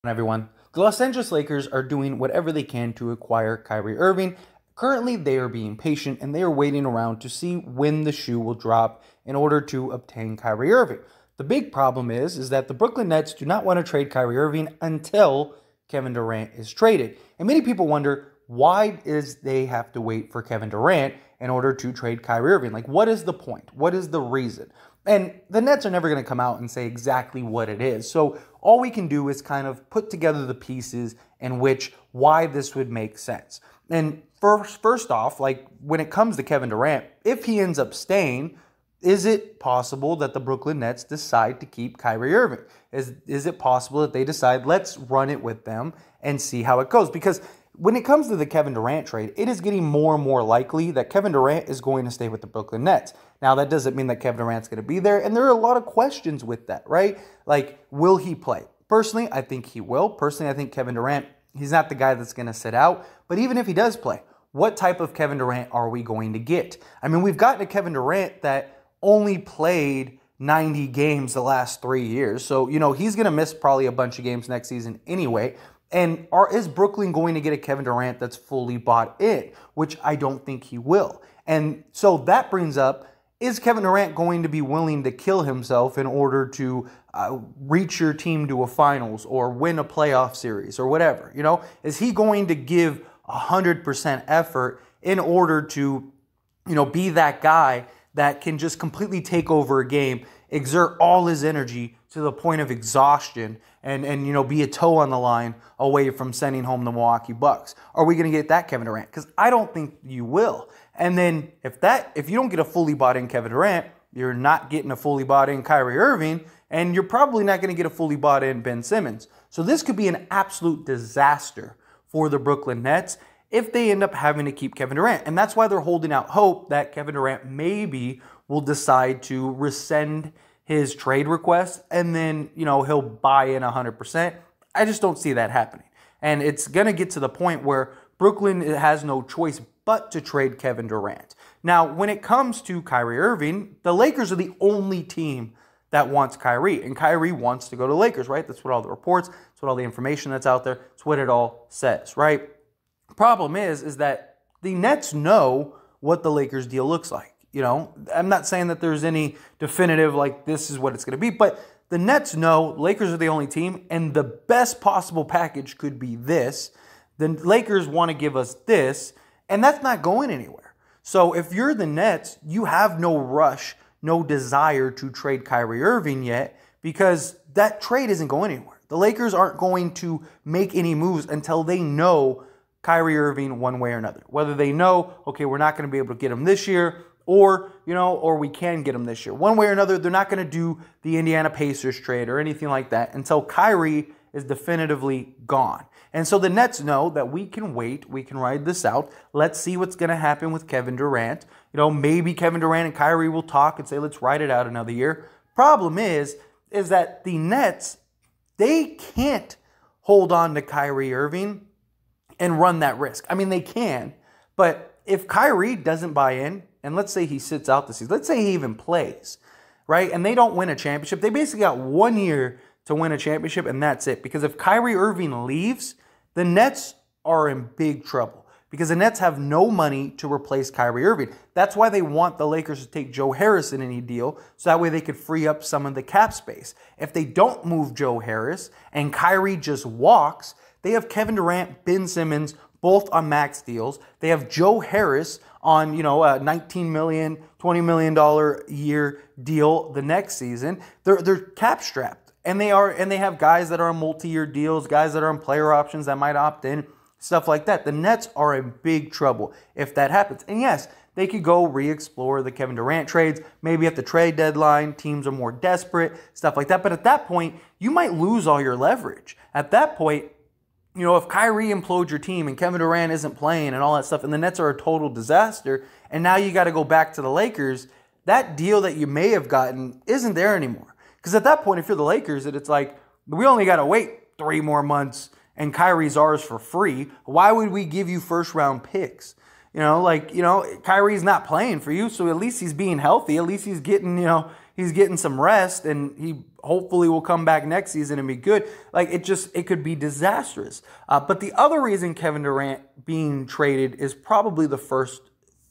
Everyone. The Los Angeles Lakers are doing whatever they can to acquire Kyrie Irving. Currently, they are being patient and they are waiting around to see when the shoe will drop in order to obtain Kyrie Irving. The big problem is that the Brooklyn Nets do not want to trade Kyrie Irving until Kevin Durant is traded. And many people wonder, why is they have to wait for Kevin Durant in order to trade Kyrie Irving? Like, what is the point? What is the reason? And the Nets are never going to come out and say exactly what it is. So all we can do is kind of put together the pieces in which why this would make sense. And first off, like when it comes to Kevin Durant, if he ends up staying, is it possible that the Brooklyn Nets decide to keep Kyrie Irving? Is it possible that they decide, let's run it with them and see how it goes? Because when it comes to the Kevin Durant trade, it is getting more and more likely that Kevin Durant is going to stay with the Brooklyn Nets. Now, that doesn't mean that Kevin Durant's going to be there, and there are a lot of questions with that, right? Like, will he play? Personally, I think he will. Personally, I think Kevin Durant, he's not the guy that's going to sit out. But even if he does play, what type of Kevin Durant are we going to get? I mean, we've gotten a Kevin Durant that only played 90 games the last 3 years. So, he's going to miss probably a bunch of games next season anyway. And is Brooklyn going to get a Kevin Durant that's fully bought in? Which I don't think he will. And so that brings up, is Kevin Durant going to be willing to kill himself in order to reach your team to a finals or win a playoff series or whatever? Is he going to give 100% effort in order to, be that guy that can just completely take over a game, exert all his energy to the point of exhaustion and be a toe on the line away from sending home the Milwaukee Bucks? Are we going to get that Kevin Durant? Because I don't think you will. And then if you don't get a fully bought in Kevin Durant, you're not getting a fully bought in Kyrie Irving, and you're probably not going to get a fully bought in Ben Simmons. So this could be an absolute disaster for the Brooklyn Nets if they end up having to keep Kevin Durant. And that's why they're holding out hope that Kevin Durant maybe will decide to rescind his trade request, and then, he'll buy in 100%. I just don't see that happening. And it's going to get to the point where Brooklyn has no choice but to trade Kevin Durant. Now, when it comes to Kyrie Irving, the Lakers are the only team that wants Kyrie. And Kyrie wants to go to the Lakers, right? That's what all the reports, that's what all the information that's out there, it's what it all says, right? The problem is that the Nets know what the Lakers deal looks like. I'm not saying that there's any definitive, like, this is what it's going to be, but the Nets know Lakers are the only team, and the best possible package could be this. The Lakers want to give us this, and that's not going anywhere. So if you're the Nets, you have no rush, no desire to trade Kyrie Irving yet, because that trade isn't going anywhere. The Lakers aren't going to make any moves until they know Kyrie Irving one way or another. Whether they know, okay, we're not going to be able to get him this year, or we can get him this year. One way or another, they're not going to do the Indiana Pacers trade or anything like that until Kyrie is definitively gone. And so the Nets know that we can wait, we can ride this out. Let's see what's going to happen with Kevin Durant. Maybe Kevin Durant and Kyrie will talk and say, let's ride it out another year. Problem is that the Nets, they can't hold on to Kyrie Irving and run that risk. I mean, they can, but if Kyrie doesn't buy in, and let's say he sits out the season, let's say he even plays, right? And they don't win a championship. They basically got 1 year to win a championship, and that's it. Because if Kyrie Irving leaves, the Nets are in big trouble. Because the Nets have no money to replace Kyrie Irving. That's why they want the Lakers to take Joe Harris in any deal, so that way they could free up some of the cap space. If they don't move Joe Harris and Kyrie just walks, they have Kevin Durant, Ben Simmons, both on max deals. They have Joe Harris on, a $19 million, $20 million a year deal the next season. They're cap strapped. And they have guys that are on multi-year deals, guys that are on player options that might opt in, stuff like that. The Nets are in big trouble if that happens. And yes, they could go re-explore the Kevin Durant trades. Maybe at the trade deadline, teams are more desperate, stuff like that. But at that point, you might lose all your leverage. At that point, if Kyrie implodes your team and Kevin Durant isn't playing and all that stuff, and the Nets are a total disaster, and now you got to go back to the Lakers, that deal that you may have gotten isn't there anymore. Because at that point, if you're the Lakers, it's like, we only got to wait 3 more months and Kyrie's ours for free. Why would we give you first-round picks? Kyrie's not playing for you, so at least he's being healthy. At least he's getting, he's getting some rest, and he hopefully will come back next season and be good. Like, it could be disastrous. But the other reason Kevin Durant being traded is probably the first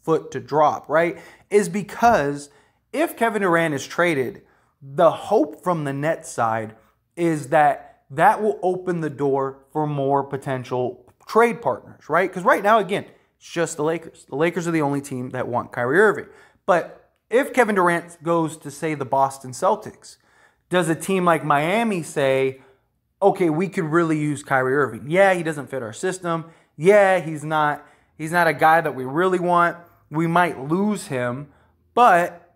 foot to drop, right? Is because if Kevin Durant is traded, the hope from the Nets side is that will open the door for more potential trade partners, right? Because right now, again, it's just the Lakers. The Lakers are the only team that want Kyrie Irving. But if Kevin Durant goes to, say, the Boston Celtics, does a team like Miami say, okay, we could really use Kyrie Irving? Yeah, he doesn't fit our system. Yeah, he's not a guy that we really want. We might lose him, but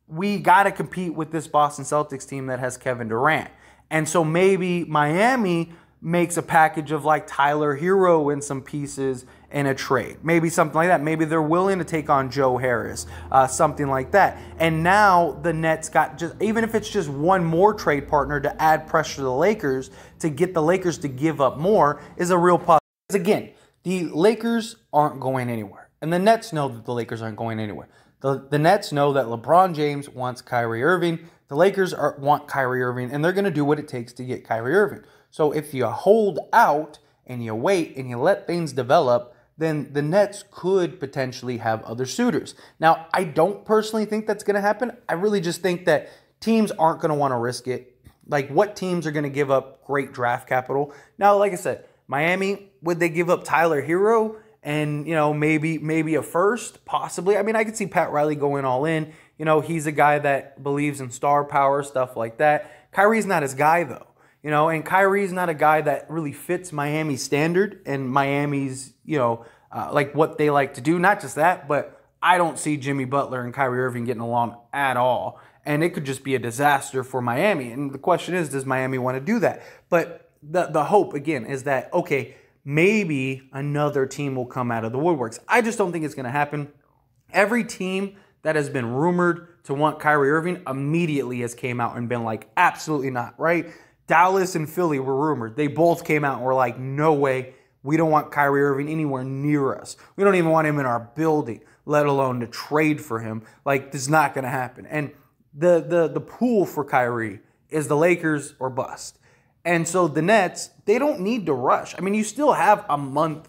we got to compete with this Boston Celtics team that has Kevin Durant. And so maybe Miami makes a package of like Tyler Hero and some pieces in a trade. Maybe something like that. Maybe they're willing to take on Joe Harris, something like that. And now the Nets got just, even if it's just one more trade partner to add pressure to the Lakers, to get the Lakers to give up more, is a real possibility. Because again, the Lakers aren't going anywhere. And the Nets know that the Lakers aren't going anywhere. The Nets know that LeBron James wants Kyrie Irving. The Lakers want Kyrie Irving, and they're going to do what it takes to get Kyrie Irving. So if you hold out and you wait and you let things develop, then the Nets could potentially have other suitors. Now, I don't personally think that's going to happen. I really just think that teams aren't going to want to risk it. Like, what teams are going to give up great draft capital? Now, like I said, Miami, would they give up Tyler Hero and, you know, maybe a first? Possibly. I mean, I could see Pat Riley going all in. You know, he's a guy that believes in star power, stuff like that. Kyrie's not his guy, though. You know, and Kyrie's not a guy that really fits Miami's standard and Miami's, you know, like what they like to do. Not just that, but I don't see Jimmy Butler and Kyrie Irving getting along at all. And it could just be a disaster for Miami. And the question is, does Miami want to do that? But the hope, again, is that, okay, maybe another team will come out of the woodworks. I just don't think it's going to happen. Every team that has been rumored to want Kyrie Irving immediately has came out and been like, absolutely not, right? Dallas and Philly were rumored. They both came out and were like, no way. We don't want Kyrie Irving anywhere near us. We don't even want him in our building, let alone to trade for him. Like, this is not going to happen. And the pool for Kyrie is the Lakers or bust. And so the Nets, they don't need to rush. I mean, you still have a month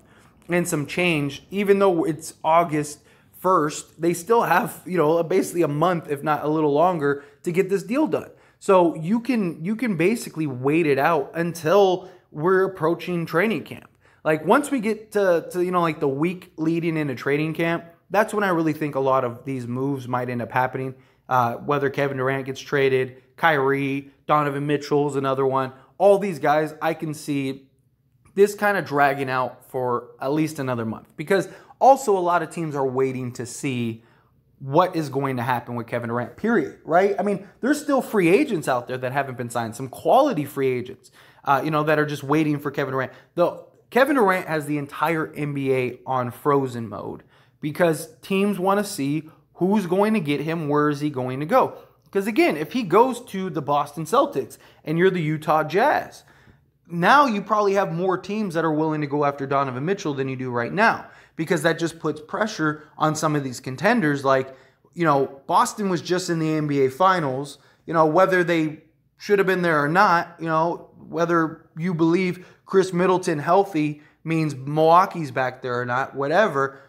and some change, even though it's August 1st. They still have, you know, basically a month, if not a little longer, to get this deal done. So you can basically wait it out until we're approaching training camp. Like, once we get to you know, like the week leading into training camp, that's when I really think a lot of these moves might end up happening. Whether Kevin Durant gets traded, Kyrie, Donovan Mitchell's another one. All these guys, I can see this kind of dragging out for at least another month. Because also a lot of teams are waiting to see what is going to happen with Kevin Durant, period, right? I mean, there's still free agents out there that haven't been signed, some quality free agents, you know, that are just waiting for Kevin Durant. Though Kevin Durant has the entire NBA on frozen mode because teams want to see who's going to get him, where is he going to go? Because again, if he goes to the Boston Celtics and you're the Utah Jazz, now you probably have more teams that are willing to go after Donovan Mitchell than you do right now, because that just puts pressure on some of these contenders. Like, you know, Boston was just in the NBA Finals. You know, whether they should have been there or not, you know, whether you believe Chris Middleton healthy means Milwaukee's back there or not, whatever,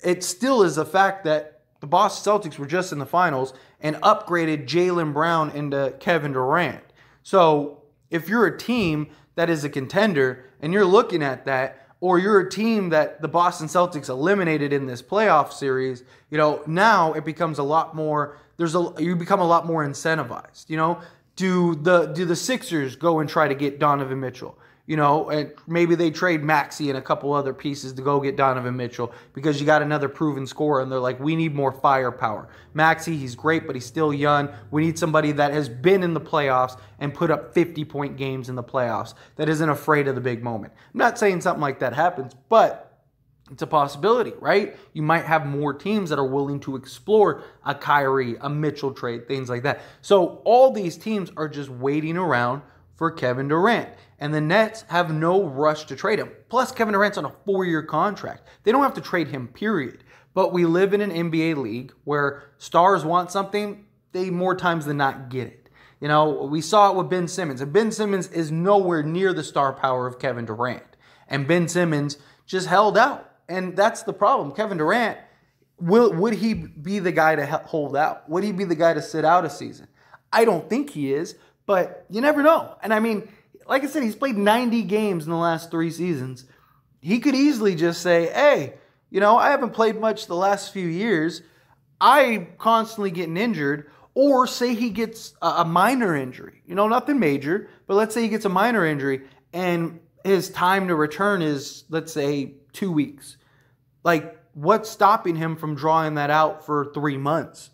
it still is a fact that the Boston Celtics were just in the finals and upgraded Jaylen Brown into Kevin Durant. So if you're a team that is a contender and you're looking at that, or you're a team that the Boston Celtics eliminated in this playoff series, you know, now it becomes a lot more, you become a lot more incentivized, you know. Do the Sixers go and try to get Donovan Mitchell? You know, and maybe they trade Maxey and a couple other pieces to go get Donovan Mitchell because you got another proven scorer, and they're like, we need more firepower. Maxey, he's great, but he's still young. We need somebody that has been in the playoffs and put up 50-point games in the playoffs, that isn't afraid of the big moment. I'm not saying something like that happens, but it's a possibility, right? You might have more teams that are willing to explore a Kyrie, a Mitchell trade, things like that. So all these teams are just waiting around for Kevin Durant. And the Nets have no rush to trade him. Plus, Kevin Durant's on a 4-year contract. They don't have to trade him, period. But we live in an NBA league where stars want something, they more times than not get it. You know, we saw it with Ben Simmons, and Ben Simmons is nowhere near the star power of Kevin Durant. And Ben Simmons just held out. And that's the problem. Kevin Durant, would he be the guy to hold out? Would he be the guy to sit out a season? I don't think he is, but you never know. And I mean, like I said, he's played 90 games in the last 3 seasons. He could easily just say, hey, you know, I haven't played much the last few years. I'm constantly getting injured. Or say he gets a minor injury. You know, nothing major, but let's say he gets a minor injury and his time to return is, let's say, 2 weeks. Like, what's stopping him from drawing that out for 3 months?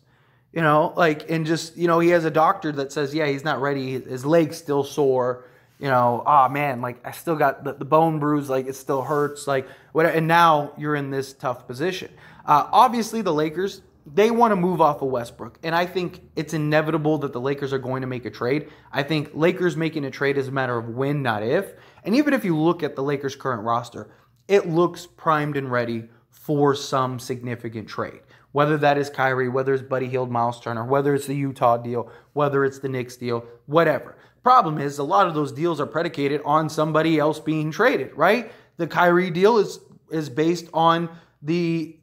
You know, like, and just, you know, he has a doctor that says, yeah, he's not ready. His leg's still sore. You know, oh man, like I still got the bone bruise, like it still hurts, like whatever. And now you're in this tough position. Obviously, the Lakers, they want to move off of Westbrook. And I think it's inevitable that the Lakers are going to make a trade. I think Lakers making a trade is a matter of when, not if. And even if you look at the Lakers' current roster, it looks primed and ready for some significant trade. Whether that is Kyrie, whether it's Buddy Hield, Miles Turner, whether it's the Utah deal, whether it's the Knicks deal, whatever. Problem is, a lot of those deals are predicated on somebody else being traded, right? The Kyrie deal is based on the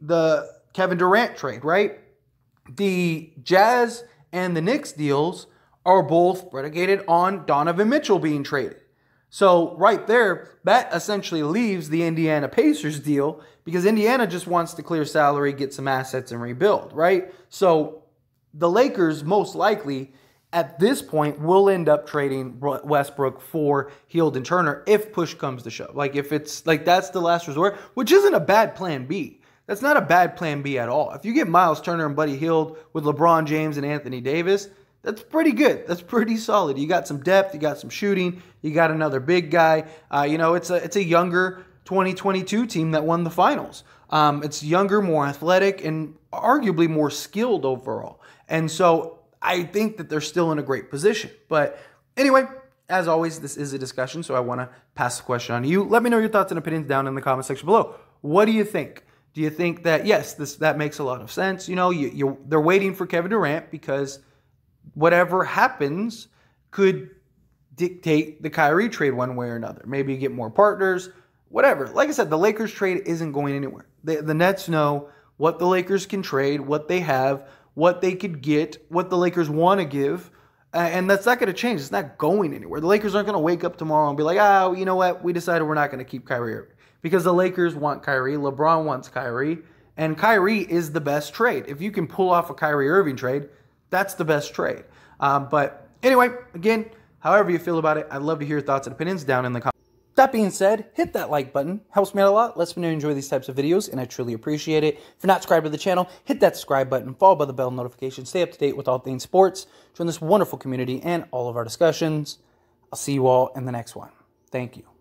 Kevin Durant trade, right? The Jazz and the Knicks deals are both predicated on Donovan Mitchell being traded. So right there, that essentially leaves the Indiana Pacers deal because Indiana just wants to clear salary, get some assets, and rebuild, right? So the Lakers most likely at this point will end up trading Westbrook for Hield and Turner if push comes to shove. Like if it's like that's the last resort, which isn't a bad plan B. That's not a bad plan B at all. If you get Miles Turner and Buddy Hield with LeBron James and Anthony Davis, that's pretty good. That's pretty solid. You got some depth. You got some shooting. You got another big guy. You know, it's a younger 2022 team that won the finals. It's younger, more athletic, and arguably more skilled overall. And so I think that they're still in a great position. But anyway, as always, this is a discussion, so I want to pass the question on to you. Let me know your thoughts and opinions down in the comment section below. What do you think? Do you think that, yes, that makes a lot of sense? You know, they're waiting for Kevin Durant because whatever happens could dictate the Kyrie trade one way or another. Maybe you get more partners, whatever. Like I said, the Lakers trade isn't going anywhere. The Nets know what the Lakers can trade, what they have, what they could get, what the Lakers want to give, and that's not going to change. It's not going anywhere. The Lakers aren't going to wake up tomorrow and be like, oh, you know what? We decided we're not going to keep Kyrie Irving. Because the Lakers want Kyrie, LeBron wants Kyrie, and Kyrie is the best trade. If you can pull off a Kyrie Irving trade, that's the best trade. But anyway, again, however you feel about it, I'd love to hear your thoughts and opinions down in the comments. That being said, hit that like button. Helps me out a lot. Lets me know you enjoy these types of videos, and I truly appreciate it. If you're not subscribed to the channel, hit that subscribe button, followed by the bell notification. Stay up to date with all things sports. Join this wonderful community and all of our discussions. I'll see you all in the next one. Thank you.